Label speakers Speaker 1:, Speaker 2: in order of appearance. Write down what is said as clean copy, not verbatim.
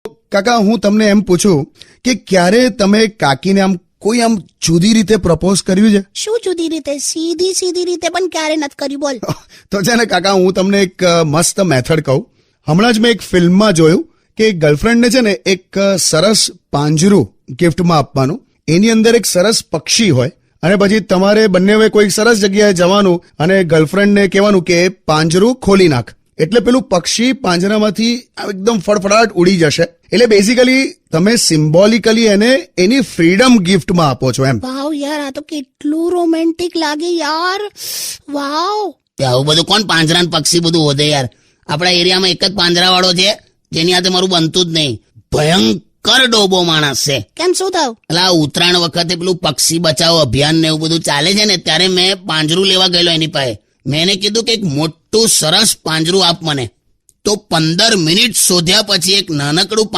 Speaker 1: કાકા હું તમને એમ પૂછું કે ક્યારે તમે કાકીને આમ કોઈ આમ જુદી રીતે પ્રપોઝ કર્યું છે?
Speaker 2: શું જુદી રીતે? સીધી રીતે પણ ક્યારે નથી કર્યું, બોલ.
Speaker 1: તો છે ને કાકા, હું તમને એક મસ્ત મેથડ કહું. હમણાં જ મેં એક ફિલ્મમાં જોયું કે ગર્લફ્રેન્ડને છે ને એક સરસ પાંજરું ગિફ્ટમાં આપવાનું. એની અંદર એક સરસ પક્ષી હોય અને પછી તમારે બંને કોઈ સરસ જગ્યાએ જવાનું અને ગર્લફ્રેન્ડને કહેવાનું કે પાંજરું ખોલી નાખ, એટલે પેલું પક્ષી પાંજરામાંથી એકદમ ફડફડાટ ઉડી જશે. એટલે બેઝિકલી તમે સિમ્બોલિકલી એને એની ફ્રીડમ ગિફ્ટમાં આપો છો એમ.
Speaker 2: વાવ યાર, આ તો કેટલું રોમેન્ટિક લાગે યાર. વાવ.
Speaker 3: આવું બધું કોણ પાંજરા ને પક્ષી બધું હોદે યાર? આપણા એરિયામાં એક જ પાંજરા વાળો છે જેની હાથે મારું બનતું જ નહીં. ભયંકર ડોબો માણસ છે.
Speaker 2: કેમ, શું થયું?
Speaker 3: એટલે આ ઉત્તરાયણ વખતે પેલું પક્ષી બચાવો અભિયાન ને એવું બધું ચાલે છે ને, ત્યારે મેં પાંજરું લેવા ગયેલો એની પાસે. મેં એને કીધું કે એક મોટું સરસ પાંજરું આપ મને. તો 15 મિનિટ શોધ્યા પછી એક નાનકડું